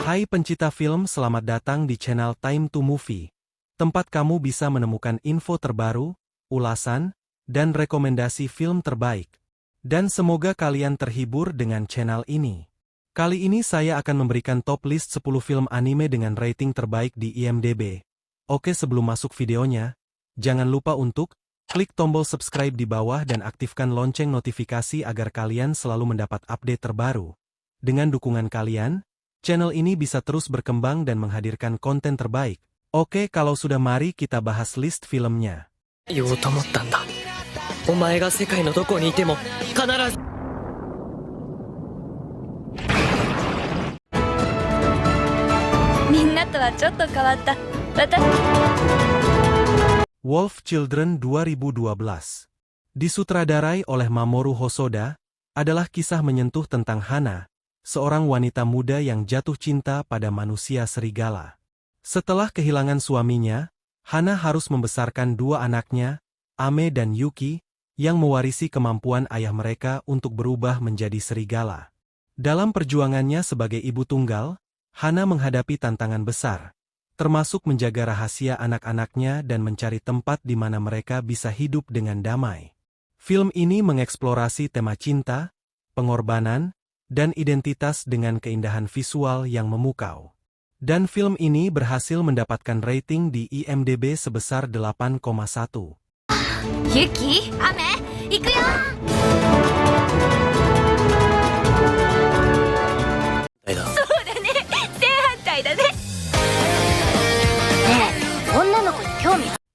Hai pencipta film, selamat datang di channel Time to Movie. Tempat kamu bisa menemukan info terbaru, ulasan, dan rekomendasi film terbaik. Dan semoga kalian terhibur dengan channel ini. Kali ini saya akan memberikan top list 10 film anime dengan rating terbaik di IMDb. Oke, sebelum masuk videonya, jangan lupa untuk klik tombol subscribe di bawah dan aktifkan lonceng notifikasi agar kalian selalu mendapat update terbaru. Dengan dukungan kalian, channel ini bisa terus berkembang dan menghadirkan konten terbaik. Oke, kalau sudah, mari kita bahas list filmnya. Wolf Children 2012. Disutradarai oleh Mamoru Hosoda, adalah kisah menyentuh tentang Hana, seorang wanita muda yang jatuh cinta pada manusia serigala. Setelah kehilangan suaminya, Hana harus membesarkan dua anaknya, Ame dan Yuki, yang mewarisi kemampuan ayah mereka untuk berubah menjadi serigala. Dalam perjuangannya sebagai ibu tunggal, Hana menghadapi tantangan besar, termasuk menjaga rahasia anak-anaknya dan mencari tempat di mana mereka bisa hidup dengan damai. Film ini mengeksplorasi tema cinta, pengorbanan, dan identitas dengan keindahan visual yang memukau. Dan film ini berhasil mendapatkan rating di IMDb sebesar 8,1. Yuki, Ame, ikuyo!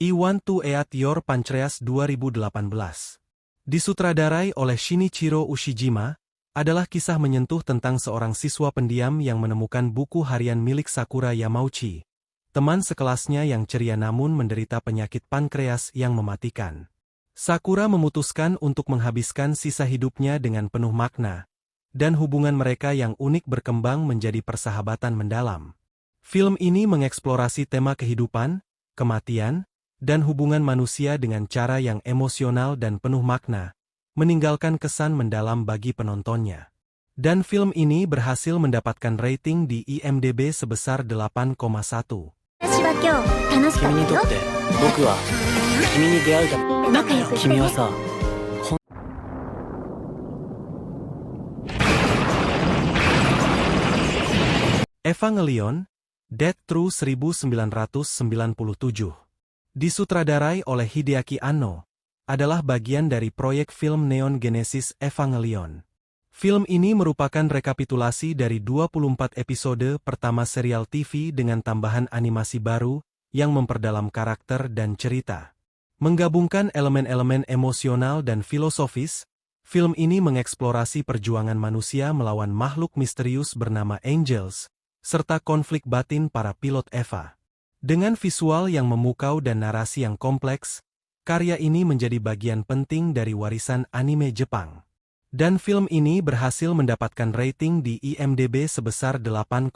I Want to Eat Your Pancreas 2018. Disutradarai oleh Shinichiro Ushijima, adalah kisah menyentuh tentang seorang siswa pendiam yang menemukan buku harian milik Sakura Yamauchi, teman sekelasnya yang ceria namun menderita penyakit pankreas yang mematikan. Sakura memutuskan untuk menghabiskan sisa hidupnya dengan penuh makna, dan hubungan mereka yang unik berkembang menjadi persahabatan mendalam. Film ini mengeksplorasi tema kehidupan, kematian, dan hubungan manusia dengan cara yang emosional dan penuh makna, meninggalkan kesan mendalam bagi penontonnya. Dan film ini berhasil mendapatkan rating di IMDb sebesar 8,1. Evangelion, Death True 1997. Disutradarai oleh Hideaki Anno, adalah bagian dari proyek film Neon Genesis Evangelion. Film ini merupakan rekapitulasi dari 24 episode pertama serial TV dengan tambahan animasi baru yang memperdalam karakter dan cerita. Menggabungkan elemen-elemen emosional dan filosofis, film ini mengeksplorasi perjuangan manusia melawan makhluk misterius bernama Angels, serta konflik batin para pilot Eva. Dengan visual yang memukau dan narasi yang kompleks, karya ini menjadi bagian penting dari warisan anime Jepang. Dan film ini berhasil mendapatkan rating di IMDb sebesar 8,1.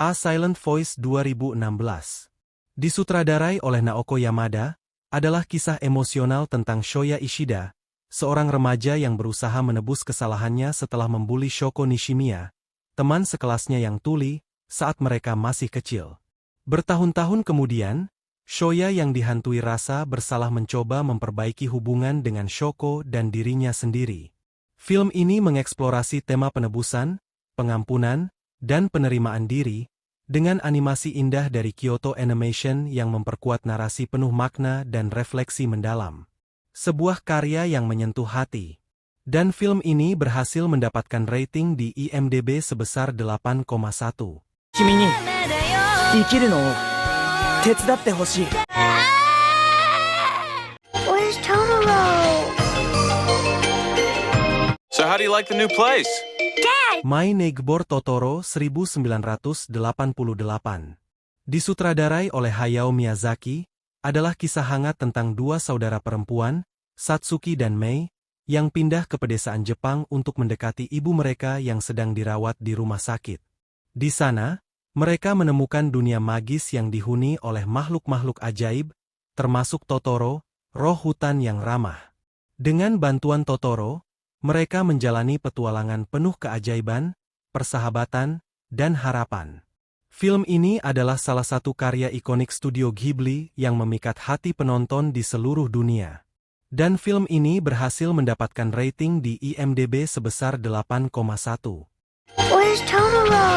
A Silent Voice 2016. Disutradarai oleh Naoko Yamada, adalah kisah emosional tentang Shoya Ishida, seorang remaja yang berusaha menebus kesalahannya setelah membuli Shoko Nishimiya, teman sekelasnya yang tuli, saat mereka masih kecil. Bertahun-tahun kemudian, Shoya yang dihantui rasa bersalah mencoba memperbaiki hubungan dengan Shoko dan dirinya sendiri. Film ini mengeksplorasi tema penebusan, pengampunan, dan penerimaan diri, dengan animasi indah dari Kyoto Animation yang memperkuat narasi penuh makna dan refleksi mendalam. Sebuah karya yang menyentuh hati. Dan film ini berhasil mendapatkan rating di IMDb sebesar 8,1. Where's Totoro? So how do you like the new place? My Neighbor Totoro 1988. Disutradarai oleh Hayao Miyazaki, adalah kisah hangat tentang dua saudara perempuan, Satsuki dan Mei, yang pindah ke pedesaan Jepang untuk mendekati ibu mereka yang sedang dirawat di rumah sakit. Di sana, mereka menemukan dunia magis yang dihuni oleh makhluk-makhluk ajaib, termasuk Totoro, roh hutan yang ramah. Dengan bantuan Totoro, mereka menjalani petualangan penuh keajaiban, persahabatan, dan harapan. Film ini adalah salah satu karya ikonik studio Ghibli yang memikat hati penonton di seluruh dunia. Dan film ini berhasil mendapatkan rating di IMDb sebesar 8,1. Where's Totoro?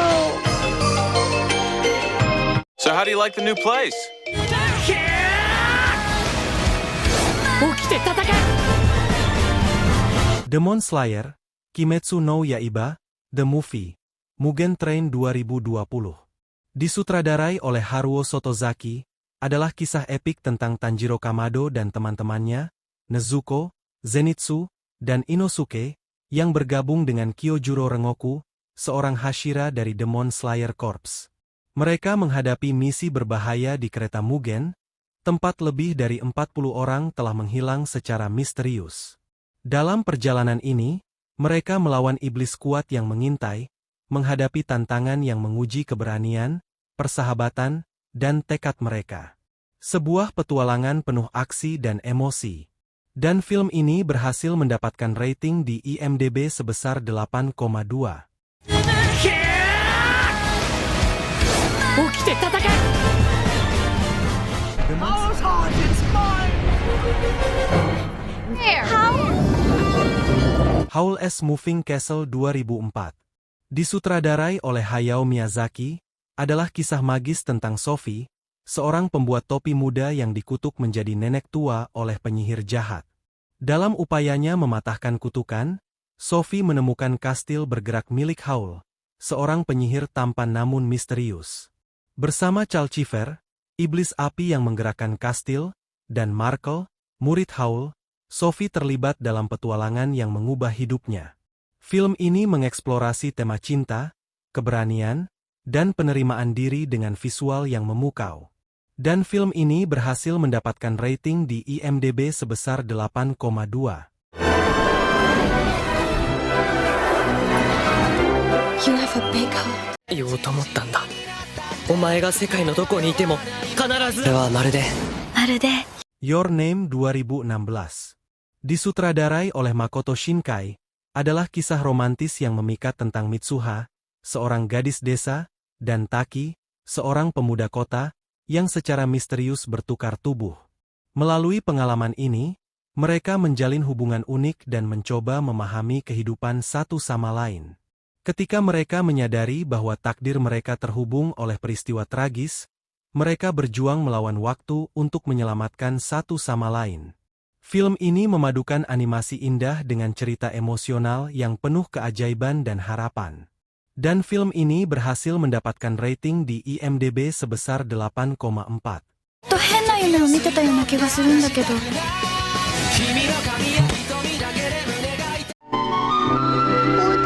So how do you like the new place? Demon Slayer, Kimetsu no Yaiba, The Movie, Mugen Train 2020. Disutradarai oleh Haruo Sotozaki, adalah kisah epik tentang Tanjiro Kamado dan teman-temannya, Nezuko, Zenitsu, dan Inosuke, yang bergabung dengan Kyojuro Rengoku, seorang Hashira dari Demon Slayer Corps. Mereka menghadapi misi berbahaya di kereta Mugen, tempat lebih dari 40 orang telah menghilang secara misterius. Dalam perjalanan ini, mereka melawan iblis kuat yang mengintai, menghadapi tantangan yang menguji keberanian, persahabatan, dan tekad mereka. Sebuah petualangan penuh aksi dan emosi. Dan film ini berhasil mendapatkan rating di IMDb sebesar 8,2. Howl's Moving Castle 2004. Disutradarai oleh Hayao Miyazaki, adalah kisah magis tentang Sophie, seorang pembuat topi muda yang dikutuk menjadi nenek tua oleh penyihir jahat. Dalam upayanya mematahkan kutukan, Sophie menemukan kastil bergerak milik Howl, seorang penyihir tampan namun misterius. Bersama Calcifer, iblis api yang menggerakkan kastil, dan Markle, murid Howl, Sophie terlibat dalam petualangan yang mengubah hidupnya. Film ini mengeksplorasi tema cinta, keberanian, dan penerimaan diri dengan visual yang memukau. Dan film ini berhasil mendapatkan rating di IMDb sebesar 8,2. You have a big heart. 言おうと思ったんだ。お前が世界のどこにいても必ず。それはまるで。まるで。Your Name 2016. Disutradarai oleh Makoto Shinkai, adalah kisah romantis yang memikat tentang Mitsuha, seorang gadis desa, dan Taki, seorang pemuda kota, yang secara misterius bertukar tubuh. Melalui pengalaman ini, mereka menjalin hubungan unik dan mencoba memahami kehidupan satu sama lain. Ketika mereka menyadari bahwa takdir mereka terhubung oleh peristiwa tragis, mereka berjuang melawan waktu untuk menyelamatkan satu sama lain. Film ini memadukan animasi indah dengan cerita emosional yang penuh keajaiban dan harapan. Dan film ini berhasil mendapatkan rating di IMDb sebesar 8,4. 変な夢を見てたような気がするんだけど。打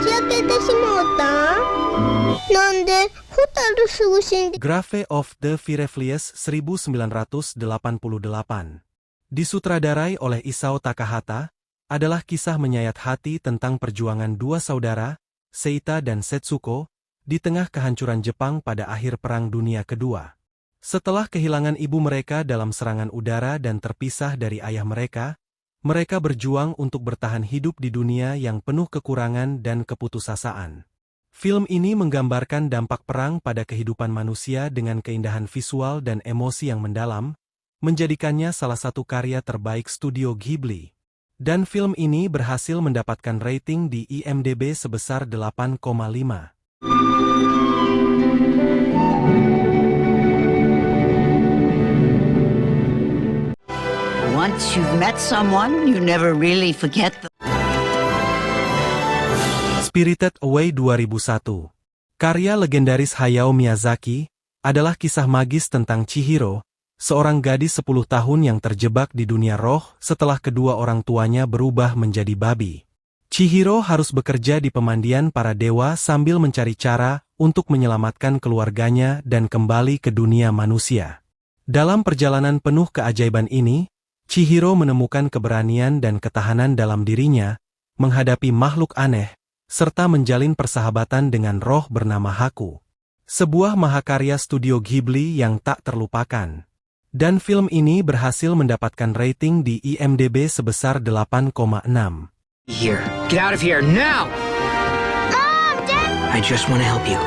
ち明けてしまったなんでホタルすぐ死んで Grave of the Fireflies 1988. Disutradarai oleh Isao Takahata, adalah kisah menyayat hati tentang perjuangan dua saudara, Seita dan Setsuko, di tengah kehancuran Jepang pada akhir Perang Dunia Kedua. Setelah kehilangan ibu mereka dalam serangan udara dan terpisah dari ayah mereka, mereka berjuang untuk bertahan hidup di dunia yang penuh kekurangan dan keputusasaan. Film ini menggambarkan dampak perang pada kehidupan manusia dengan keindahan visual dan emosi yang mendalam, menjadikannya salah satu karya terbaik studio Ghibli. Dan film ini berhasil mendapatkan rating di IMDb sebesar 8,5. Once you've met someone, you never really forget them. Spirited Away 2001. Karya legendaris Hayao Miyazaki, adalah kisah magis tentang Chihiro, seorang gadis 10 tahun yang terjebak di dunia roh setelah kedua orang tuanya berubah menjadi babi. Chihiro harus bekerja di pemandian para dewa sambil mencari cara untuk menyelamatkan keluarganya dan kembali ke dunia manusia. Dalam perjalanan penuh keajaiban ini, Chihiro menemukan keberanian dan ketahanan dalam dirinya, menghadapi makhluk aneh, serta menjalin persahabatan dengan roh bernama Haku. sebuah mahakarya studio Ghibli yang tak terlupakan. Dan film ini berhasil mendapatkan rating di IMDb sebesar 8,6. Here. Get out of here now! Mom, Dad! I just want to help you.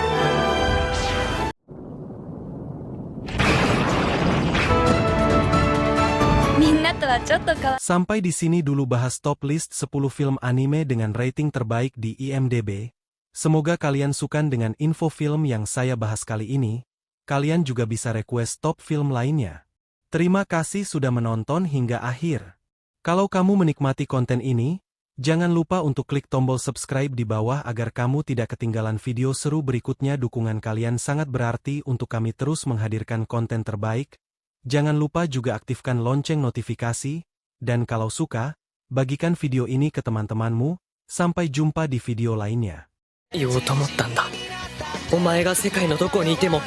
Sampai di sini dulu bahas top list 10 film anime dengan rating terbaik di IMDb. Semoga kalian suka dengan info film yang saya bahas kali ini. Kalian juga bisa request top film lainnya. Terima kasih sudah menonton hingga akhir. Kalau kamu menikmati konten ini, jangan lupa untuk klik tombol subscribe di bawah agar kamu tidak ketinggalan video seru berikutnya. Dukungan kalian sangat berarti untuk kami terus menghadirkan konten terbaik. Jangan lupa juga aktifkan lonceng notifikasi, dan kalau suka, bagikan video ini ke teman-temanmu. Sampai jumpa di video lainnya. 言おうと思ったんだ。お前が世界のどこにいても